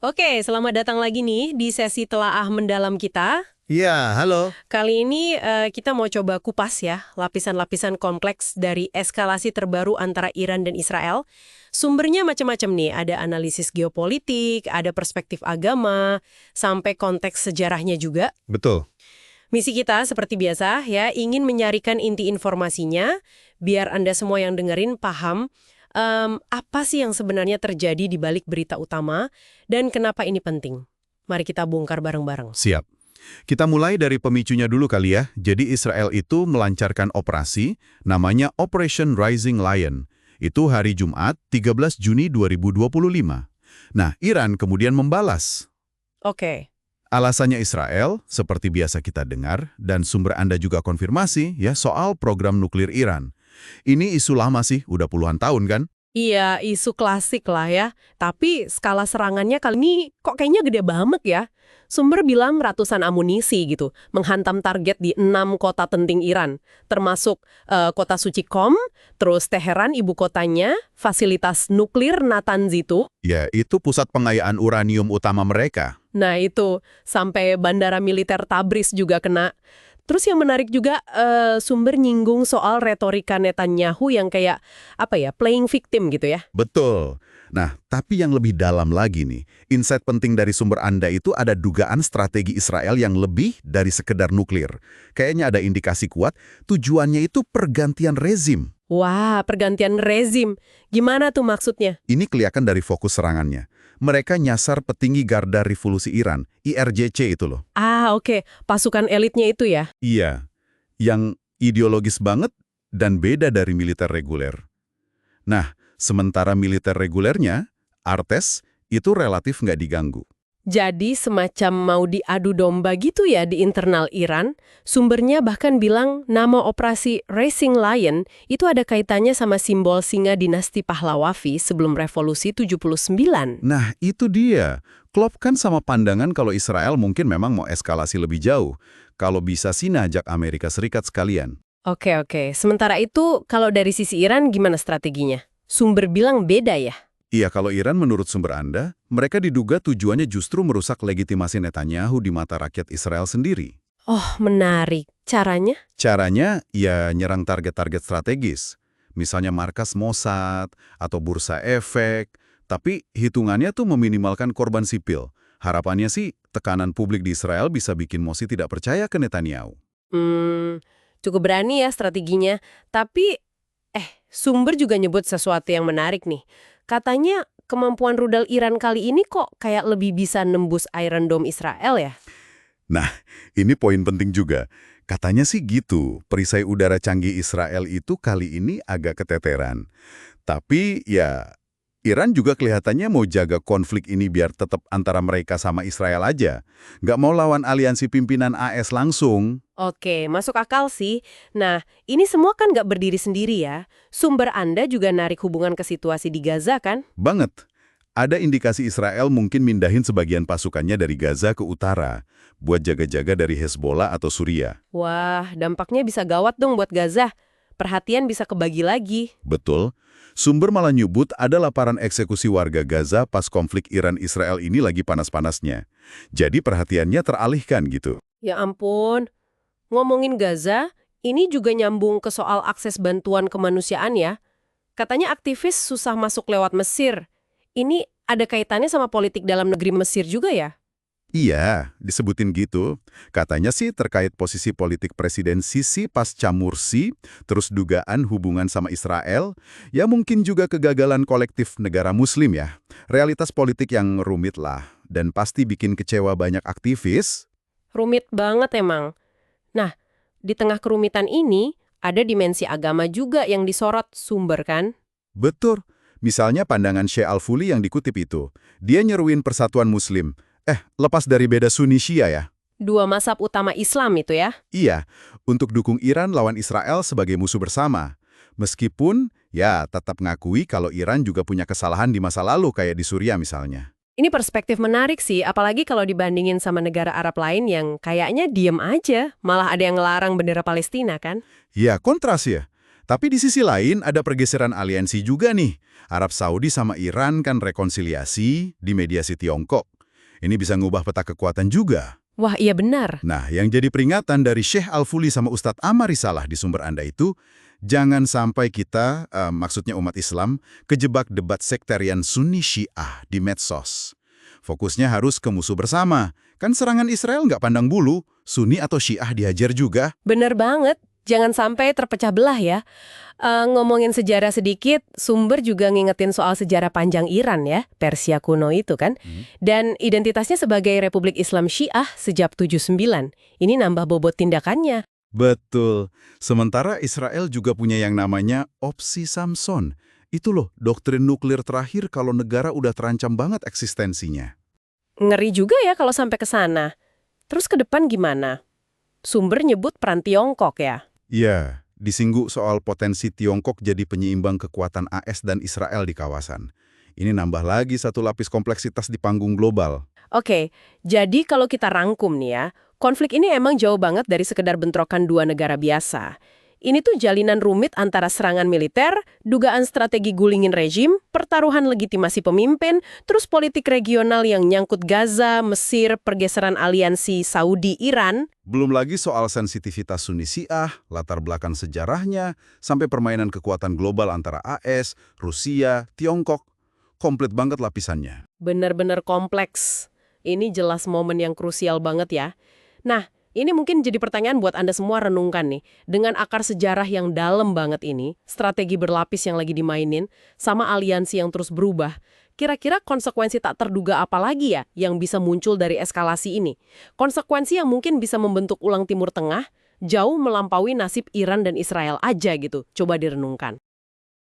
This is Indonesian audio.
Oke, selamat datang lagi nih di sesi telaah mendalam kita. Iya, halo. Kali ini kita mau coba kupas ya, lapisan-lapisan kompleks dari eskalasi terbaru antara Iran dan Israel. Sumbernya macam-macam nih, ada analisis geopolitik, ada perspektif agama, sampai konteks sejarahnya juga. Betul. Misi kita seperti biasa ya, ingin menyarikan inti informasinya, biar Anda semua yang dengerin paham apa sih yang sebenarnya terjadi di balik berita utama dan kenapa ini penting. Mari kita bongkar bareng-bareng. Siap. Kita mulai dari pemicunya dulu kali ya. Jadi Israel itu melancarkan operasi namanya Operation Rising Lion. Itu hari Jumat 13 Juni 2025. Nah, Iran kemudian membalas. Oke. Alasannya Israel, seperti biasa kita dengar, dan sumber Anda juga konfirmasi ya soal program nuklir Iran. Ini isu lama sih, udah puluhan tahun kan? Iya, isu klasik lah ya. Tapi skala serangannya kali ini kok kayaknya gede banget ya. Sumber bilang ratusan amunisi gitu, menghantam target di 6 kota penting Iran, termasuk kota suci Qom, terus Teheran ibu kotanya, fasilitas nuklir Natanz itu. Ya, itu pusat pengayaan uranium utama mereka. Nah itu, sampai bandara militer Tabriz juga kena. Terus yang menarik juga sumber nyinggung soal retorika Netanyahu yang kayak playing victim gitu ya. Betul. Nah, tapi yang lebih dalam lagi nih, insight penting dari sumber Anda itu ada dugaan strategi Israel yang lebih dari sekedar nuklir. Kayaknya ada indikasi kuat, tujuannya itu pergantian rezim. Wah, pergantian rezim. Gimana tuh maksudnya? Ini kelihatan dari fokus serangannya. Mereka nyasar petinggi Garda Revolusi Iran, IRGC itu loh. Ah, oke. Pasukan elitnya itu ya? Iya, yang ideologis banget dan beda dari militer reguler. Nah, sementara militer regulernya, Artes, itu relatif nggak diganggu. Jadi semacam mau diadu domba gitu ya di internal Iran. Sumbernya bahkan bilang nama operasi Rising Lion itu ada kaitannya sama simbol singa dinasti Pahlawavi sebelum revolusi 79. Nah, itu dia. Klop kan sama pandangan kalau Israel mungkin memang mau eskalasi lebih jauh. Kalau bisa sih najak Amerika Serikat sekalian. Oke. Sementara itu kalau dari sisi Iran gimana strateginya? Sumber bilang beda ya? Iya, kalau Iran menurut sumber Anda, mereka diduga tujuannya justru merusak legitimasi Netanyahu di mata rakyat Israel sendiri. Oh, menarik. Caranya? Caranya, ya nyerang target-target strategis. Misalnya markas Mossad atau bursa efek. Tapi hitungannya tuh meminimalkan korban sipil. Harapannya sih, tekanan publik di Israel bisa bikin Mossi tidak percaya ke Netanyahu. Cukup berani ya strateginya. Tapi, sumber juga nyebut sesuatu yang menarik nih. Katanya kemampuan rudal Iran kali ini kok kayak lebih bisa nembus Iron Dome Israel ya? Nah, ini poin penting juga. Katanya sih gitu, perisai udara canggih Israel itu kali ini agak keteteran. Tapi ya, Iran juga kelihatannya mau jaga konflik ini biar tetap antara mereka sama Israel aja. Nggak mau lawan aliansi pimpinan AS langsung. Oke, masuk akal sih. Nah, ini semua kan nggak berdiri sendiri ya. Sumber Anda juga narik hubungan ke situasi di Gaza kan? Banget. Ada indikasi Israel mungkin mindahin sebagian pasukannya dari Gaza ke utara, buat jaga-jaga dari Hezbollah atau Suriah. Wah, dampaknya bisa gawat dong buat Gaza. Perhatian bisa kebagi lagi. Betul. Sumber malah nyebut ada laporan eksekusi warga Gaza pas konflik Iran-Israel ini lagi panas-panasnya. Jadi perhatiannya teralihkan gitu. Ya ampun. Ngomongin Gaza, ini juga nyambung ke soal akses bantuan kemanusiaan ya. Katanya aktivis susah masuk lewat Mesir. Ini ada kaitannya sama politik dalam negeri Mesir juga ya? Iya, disebutin gitu. Katanya sih terkait posisi politik Presiden Sisi pasca Mursi, terus dugaan hubungan sama Israel, ya mungkin juga kegagalan kolektif negara Muslim ya. Realitas politik yang rumit lah, dan pasti bikin kecewa banyak aktivis. Rumit banget emang. Nah, di tengah kerumitan ini, ada dimensi agama juga yang disorot sumber kan? Betul. Misalnya pandangan Syekh Al-Fuli yang dikutip itu. Dia nyeruin persatuan Muslim. Lepas dari beda Sunni Syiah ya. Dua mazhab utama Islam itu ya? Iya, untuk dukung Iran lawan Israel sebagai musuh bersama. Meskipun, ya tetap ngakui kalau Iran juga punya kesalahan di masa lalu kayak di Suriah misalnya. Ini perspektif menarik sih, apalagi kalau dibandingin sama negara Arab lain yang kayaknya diem aja, malah ada yang ngelarang bendera Palestina kan? Ya, kontras ya. Tapi di sisi lain ada pergeseran aliansi juga nih. Arab Saudi sama Iran kan rekonsiliasi di mediasi Tiongkok. Ini bisa ngubah peta kekuatan juga. Wah, iya benar. Nah, yang jadi peringatan dari Syekh Al-Fuli sama Ustadz Amar Risalah di sumber Anda itu, jangan sampai kita, maksudnya umat Islam, kejebak debat sektarian Sunni Syiah di medsos. Fokusnya harus ke musuh bersama. Kan serangan Israel nggak pandang bulu, Sunni atau Syiah dihajar juga. Benar banget. Jangan sampai terpecah belah ya. Ngomongin sejarah sedikit, sumber juga ngingetin soal sejarah panjang Iran ya, Persia kuno itu kan. Dan identitasnya sebagai Republik Islam Syiah sejak 79. Ini nambah bobot tindakannya. Betul. Sementara Israel juga punya yang namanya opsi Samson. Itu loh, doktrin nuklir terakhir kalau negara udah terancam banget eksistensinya. Ngeri juga ya kalau sampai ke sana. Terus ke depan gimana? Sumber nyebut peran Tiongkok ya. Ya, disinggung soal potensi Tiongkok jadi penyeimbang kekuatan AS dan Israel di kawasan. Ini nambah lagi satu lapis kompleksitas di panggung global. Oke, jadi kalau kita rangkum nih ya, konflik ini emang jauh banget dari sekedar bentrokan dua negara biasa. Ini tuh jalinan rumit antara serangan militer, dugaan strategi gulingin rejim, pertaruhan legitimasi pemimpin, terus politik regional yang nyangkut Gaza, Mesir, pergeseran aliansi Saudi-Iran. Belum lagi soal sensitivitas Sunni Syiah, latar belakang sejarahnya, sampai permainan kekuatan global antara AS, Rusia, Tiongkok. Komplit banget lapisannya. Bener-bener kompleks. Ini jelas momen yang krusial banget ya. Nah, ini mungkin jadi pertanyaan buat Anda semua renungkan nih. Dengan akar sejarah yang dalam banget ini, strategi berlapis yang lagi dimainin, sama aliansi yang terus berubah, kira-kira konsekuensi tak terduga apa lagi ya yang bisa muncul dari eskalasi ini? Konsekuensi yang mungkin bisa membentuk ulang Timur Tengah, jauh melampaui nasib Iran dan Israel aja gitu. Coba direnungkan.